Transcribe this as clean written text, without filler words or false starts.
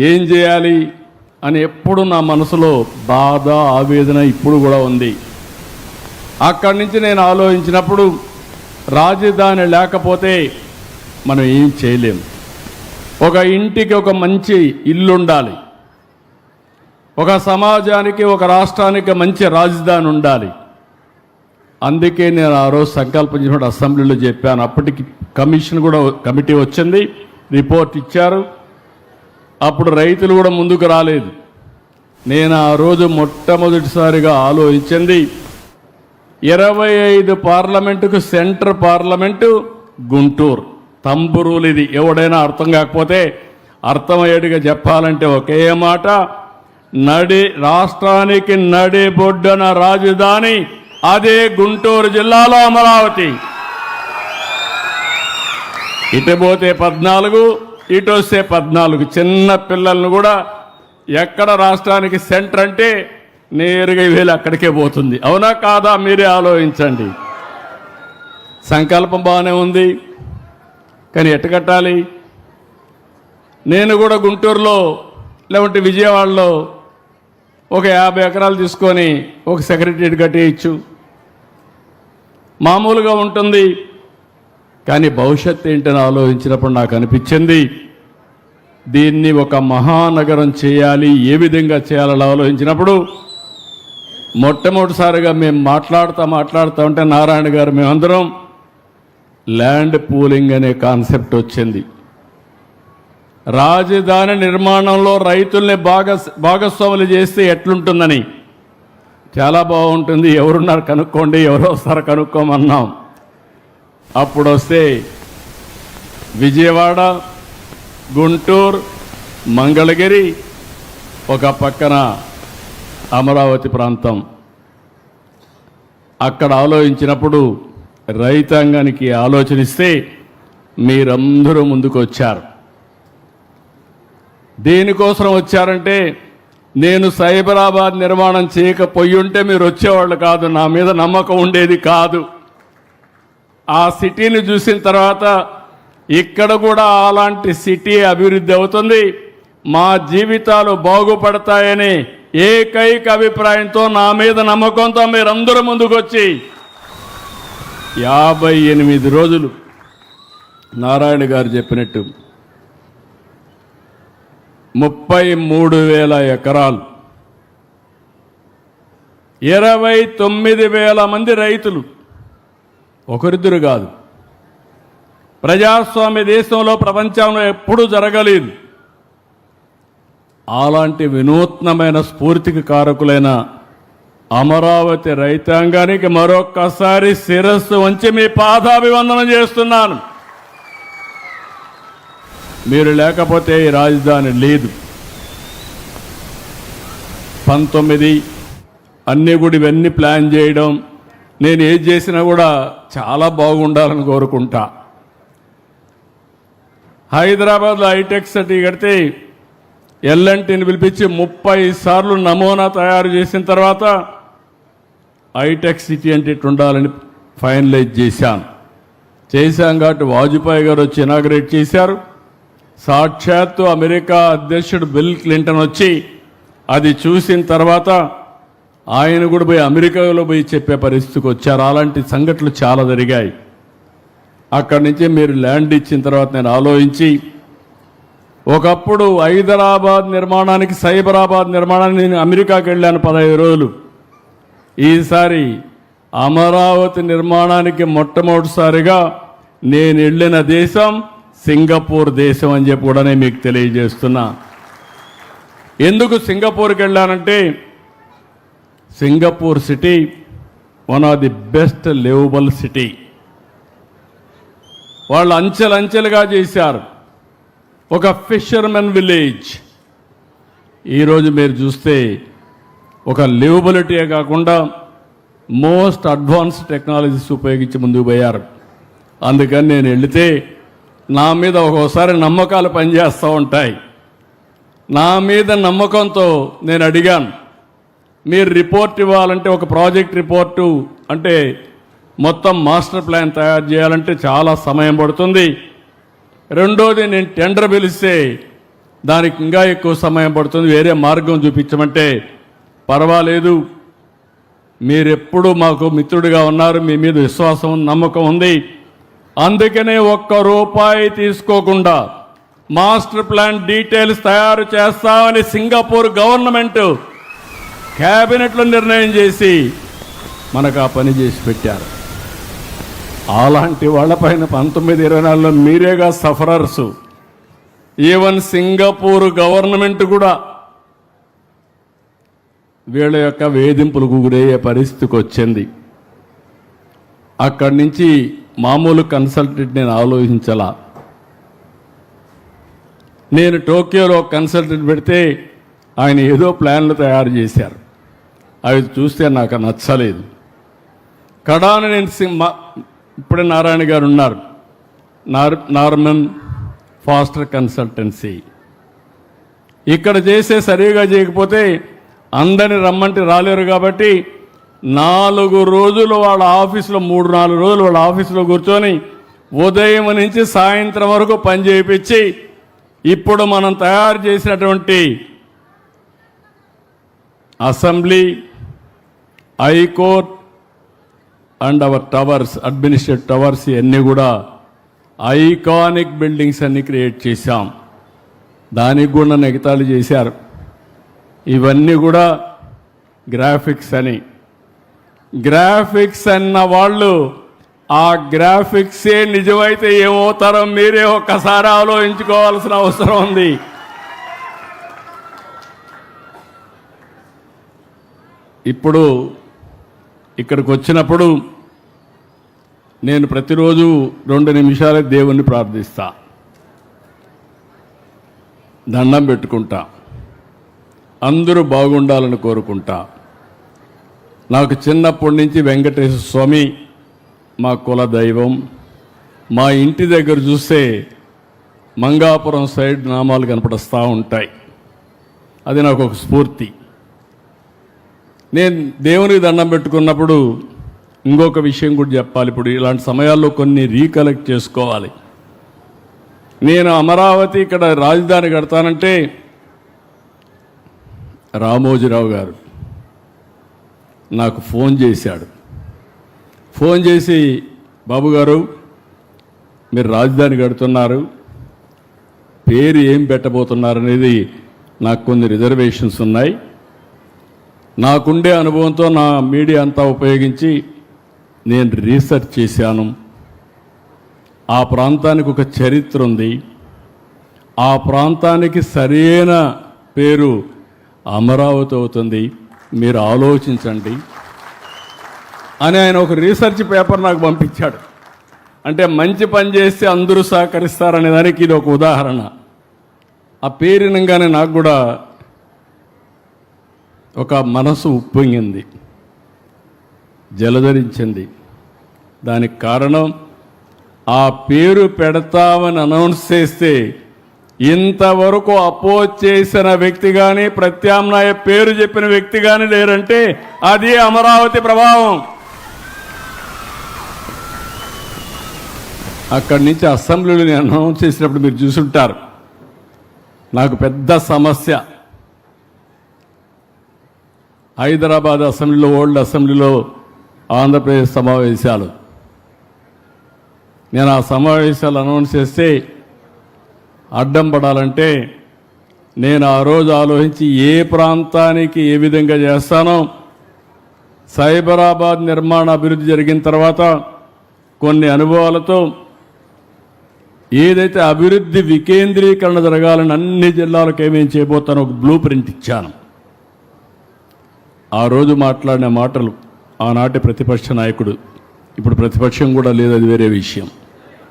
ఏం చేయాలి అని ఎప్పుడు నా మనసులో బాధ ఆవేదన ఇప్పుడు కూడా ఉంది. అక్కడి నుంచి నేను ఆలోచించినప్పుడు రాజధాని లేకపోతే మనం ఏం చేయలేం. ఒక ఇంటికి ఒక మంచి ఇల్లు ఉండాలి, ఒక సమాజానికి ఒక రాష్ట్రానికి మంచి రాజధాని ఉండాలి. అందుకే నేను ఆ రోజు సంకల్పం చేసినప్పుడు అసెంబ్లీలో చెప్పాను. అప్పటికి కమిటీ వచ్చింది, రిపోర్ట్ ఇచ్చారు. అప్పుడు రైతులు కూడా ముందుకు రాలేదు. నేను ఆ రోజు మొట్టమొదటిసారిగా ఆలోచించింది 25 పార్లమెంటుకు సెంటర్ పార్లమెంటు గుంటూరు. తంబురూలు ఇది. ఎవడైనా అర్థం కాకపోతే అర్థమయ్యేట్టుగా చెప్పాలంటే ఒకే మాట, రాష్ట్రానికి నడిబొడ్డున రాజధాని అదే గుంటూరు జిల్లాలో అమరావతి. ఇటు పోతే 14, ఇటు వస్తే 14. చిన్న పిల్లలను కూడా ఎక్కడ రాష్ట్రానికి సెంటర్ అంటే నేరుగా వేలు అక్కడికే పోతుంది. అవునా కాదా? మీరే ఆలోచించండి. సంకల్పం బాగానే ఉంది, కానీ ఎట్ట కట్టాలి? నేను కూడా గుంటూరులో లేకుంటే విజయవాడలో ఒక 50 ఎకరాలు తీసుకొని ఒక సెక్రటరియట్ కట్టేయచ్చు, మామూలుగా ఉంటుంది. కానీ భవిష్యత్తు ఏంటని ఆలోచించినప్పుడు నాకు అనిపించింది దీన్ని ఒక మహానగరం చేయాలి. ఏ విధంగా చేయాలని ఆలోచించినప్పుడు మొట్టమొదటిసారిగా మేము మాట్లాడుతూ ఉంటే నారాయణ గారు మేమందరం ల్యాండ్ పూలింగ్ అనే కాన్సెప్ట్ వచ్చింది. రాజధాని నిర్మాణంలో రైతుల్ని భాగస్వాములు చేస్తే ఎట్లుంటుందని. చాలా బాగుంటుంది, ఎవరున్నారు కనుక్కోండి, ఎవరు వస్తారో కనుక్కోమన్నాం. అప్పుడు వస్తే విజయవాడ, గుంటూరు, మంగళగిరి, ఒక పక్కన అమరావతి ప్రాంతం. అక్కడ ఆలోచించినప్పుడు రైతాంగానికి ఆలోచనిస్తే మీరందరూ ముందుకు వచ్చారు. దేనికోసం వచ్చారంటే నేను సైబరాబాద్ నిర్మాణం చేయకపోయి ఉంటే మీరు వచ్చేవాళ్ళు కాదు, నా మీద నమ్మకం ఉండేది కాదు. ఆ సిటీని చూసిన తర్వాత ఇక్కడ కూడా అలాంటి సిటీ అభివృద్ధి అవుతుంది, మా జీవితాలు బాగుపడతాయని ఏకైక అభిప్రాయంతో నా మీద నమ్మకంతో మీరందరూ ముందుకొచ్చి 58 రోజులు నారాయణ గారు చెప్పినట్టు 33,000 ఎకరాలు, 29,000 మంది రైతులు, ఒకరిద్దరు కాదు. ప్రజాస్వామ్య దేశంలో ప్రపంచంలో ఎప్పుడూ జరగలేదు. అలాంటి వినూత్నమైన స్ఫూర్తికి కారకులైన అమరావతి రైతాంగానికి మరొక్కసారి శిరస్సు వంచి మీ పాదాభివందనం చేస్తున్నాను. మీరు లేకపోతే ఈ రాజధాని లేదు. 19 అన్నీ కూడా ఇవన్నీ ప్లాన్ చేయడం, నేను ఏది చేసినా కూడా చాలా బాగుండాలని కోరుకుంటా. హైదరాబాద్లో హైటెక్ సిటీ కడితే ఎల్ఎన్టీని పిలిపించి 30 సార్లు నమూనా తయారు చేసిన తర్వాత హైటెక్ సిటీ అంటే ఇట్లా ఉండాలని ఫైనలైజ్ చేశాం కాబట్టి వాజ్పేయి గారు వచ్చి ఇనాగ్రేట్ చేశారు. సాక్షాత్తు అమెరికా అధ్యక్షుడు బిల్ క్లింటన్ వచ్చి అది చూసిన తర్వాత ఆయన కూడా పోయి అమెరికాలో పోయి చెప్పే పరిస్థితికి వచ్చారు. అలాంటి సంఘటనలు చాలా జరిగాయి. అక్కడి నుంచి మీరు ల్యాండ్ ఇచ్చిన తర్వాత నేను ఆలోచించి, ఒకప్పుడు హైదరాబాద్ నిర్మాణానికి సైబరాబాద్ నిర్మాణానికి నేను అమెరికాకి వెళ్ళాను 15 రోజులు. ఈసారి అమరావతి నిర్మాణానికి మొట్టమొదటిసారిగా నేను వెళ్ళిన దేశం సింగపూర్ దేశం అని చెప్పి కూడా నేను మీకు తెలియజేస్తున్నా. ఎందుకు సింగపూర్కి వెళ్ళానంటే Singapore city one of the best livable city. వాళ్ళు అంచెలంచెలుగా చేశారు. ఒక ఫిషర్మెన్ విలేజ్. ఈరోజు మీరు చూస్తే ఒక లివబిలిటీయే కాకుండా మోస్ట్ అడ్వాన్స్డ్ టెక్నాలజీస్ ఉపయోగించి ముందుకు పోయారు. అందుకని నేను వెళితే నా మీద ఒక్కోసారి నమ్మకాలు పనిచేస్తూ ఉంటాయి. నా మీద నమ్మకంతో నేను అడిగాను, మీరు రిపోర్ట్ ఇవ్వాలంటే ఒక ప్రాజెక్ట్ రిపోర్టు అంటే మొత్తం మాస్టర్ ప్లాన్ తయారు చేయాలంటే చాలా సమయం పడుతుంది. రెండోది నేను టెండర్ పిలిస్తే దానికి ఇంకా ఎక్కువ సమయం పడుతుంది, వేరే మార్గం చూపించమంటే పర్వాలేదు, మీరెప్పుడు మాకు మిత్రుడిగా ఉన్నారు, మీ మీద విశ్వాసం నమ్మకం ఉంది, అందుకనే ఒక్క రూపాయి తీసుకోకుండా మాస్టర్ ప్లాన్ డీటెయిల్స్ తయారు చేస్తామని సింగపూర్ గవర్నమెంట్ క్యాబినెట్లో నిర్ణయం చేసి మనకు ఆ పని చేసి పెట్టారు. అలాంటి వాళ్ళపైన 1924లో మీరేగా సఫరర్స్. ఈవెన్ సింగపూర్ గవర్నమెంట్ కూడా వీళ్ళ యొక్క వేధింపులకు గురయ్యే పరిస్థితికి వచ్చింది. అక్కడి నుంచి మామూలు కన్సల్టెంట్ నేను ఆలోచించాల. నేను టోక్యోలో కన్సల్టెంట్ పెడితే ఆయన ఏదో ప్లాన్లు తయారు చేశారు, అవి చూస్తే నాకు నచ్చలేదు. కడాన నేను ఇప్పుడే నారాయణ గారు ఉన్నారు, నార్మన్ ఫాస్టర్ కన్సల్టెన్సీ. ఇక్కడ చేసే సరిగా చేయకపోతే అందరిని రమ్మంటే రాలేరు కాబట్టి 4 రోజులు వాళ్ళ ఆఫీసులో 3-4 రోజులు వాళ్ళ ఆఫీసులో కూర్చొని ఉదయం నుంచి సాయంత్రం వరకు పని చేయించి ఇప్పుడు మనం తయారు చేసినటువంటి assembly, high court and hour towers, administrative towers, ఇవన్నీ కూడా ఐకానిక్ బిల్డింగ్స్ అన్ని క్రియేట్ చేశాం. దానికి కూడా నెగతాళి చేశారు. ఇవన్నీ కూడా గ్రాఫిక్స్ అని. గ్రాఫిక్స్ అన్న వాళ్ళు ఆ గ్రాఫిక్సే నిజమైతే ఏమవుతారో మీరే ఒక్కసారి ఆలోచించుకోవాల్సిన అవసరం ఉంది. ఇప్పుడు ఇక్కడికి వచ్చినప్పుడు నేను ప్రతిరోజు 2 నిమిషాలే దేవుణ్ణి ప్రార్థిస్తా, దండం పెట్టుకుంటా, అందరూ బాగుండాలని కోరుకుంటా. నాకు చిన్నప్పటి నుంచి వెంకటేశ్వర స్వామి మా కుల దైవం. మా ఇంటి దగ్గర చూస్తే మంగాపురం సైడ్ నామాలు కనపడస్తూ ఉంటాయి. అది నాకు ఒక స్ఫూర్తి. నేను దేవునికి దండం పెట్టుకున్నప్పుడు ఇంకొక విషయం కూడా చెప్పాలి. ఇప్పుడు ఇలాంటి సమయాల్లో కొన్ని రీకలెక్ట్ చేసుకోవాలి. నేను అమరావతి ఇక్కడ రాజధాని కడతానంటే రామోజీరావు గారు నాకు ఫోన్ చేశాడు. ఫోన్ చేసి, బాబు గారు మీరు రాజధాని కడుతున్నారు, పేరు ఏం పెట్టబోతున్నారు అనేది నాకు కొన్ని రిజర్వేషన్స్ ఉన్నాయి. నాకుండే అనుభవంతో నా మీడియా అంతా ఉపయోగించి నేను రీసెర్చ్ చేశాను. ఆ ప్రాంతానికి ఒక చరిత్ర ఉంది, ఆ ప్రాంతానికి సరైన పేరు అమరావతి అవుతుంది, మీరు ఆలోచించండి అని ఆయన ఒక రీసెర్చ్ పేపర్ నాకు పంపించాడు. అంటే మంచి పని చేస్తే అందరూ సహకరిస్తారనే దానికి ఇది ఒక ఉదాహరణ. ఆ పేరినంగానే నాకు కూడా ఒక మనసు ఉప్పొంగింది, జలధరించింది. దానికి కారణం ఆ పేరు పెడతామని అనౌన్స్ చేస్తే ఇంతవరకు అపోజ్ చేసిన వ్యక్తి కానీ ప్రత్యామ్నాయ పేరు చెప్పిన వ్యక్తి కానీ లేరంటే అది అమరావతి ప్రభావం. అక్కడి నుంచి అసెంబ్లీలో నేను అనౌన్స్ చేసినప్పుడు మీరు చూసుంటారు, నాకు పెద్ద సమస్య. హైదరాబాద్ అసెంబ్లీలో, ఓల్డ్ అసెంబ్లీలో ఆంధ్రప్రదేశ్ సమావేశాలు. నేను ఆ సమావేశాలు అనౌన్స్ చేస్తే అడ్డం పడాలంటే నేను ఆ రోజు ఆలోచించి ఏ ప్రాంతానికి ఏ విధంగా చేస్తానో, సైబరాబాద్ నిర్మాణ అభివృద్ధి జరిగిన తర్వాత కొన్ని అనుభవాలతో ఏదైతే అభివృద్ధి వికేంద్రీకరణ జరగాలని అన్ని జిల్లాలకు ఏమేం చేయబోతానో ఒక బ్లూ ప్రింట్ ఇచ్చాను. ఆ రోజు మాట్లాడిన మాటలు ఆనాటి ప్రతిపక్ష నాయకుడు, ఇప్పుడు ప్రతిపక్షం కూడా లేదు, అది వేరే విషయం.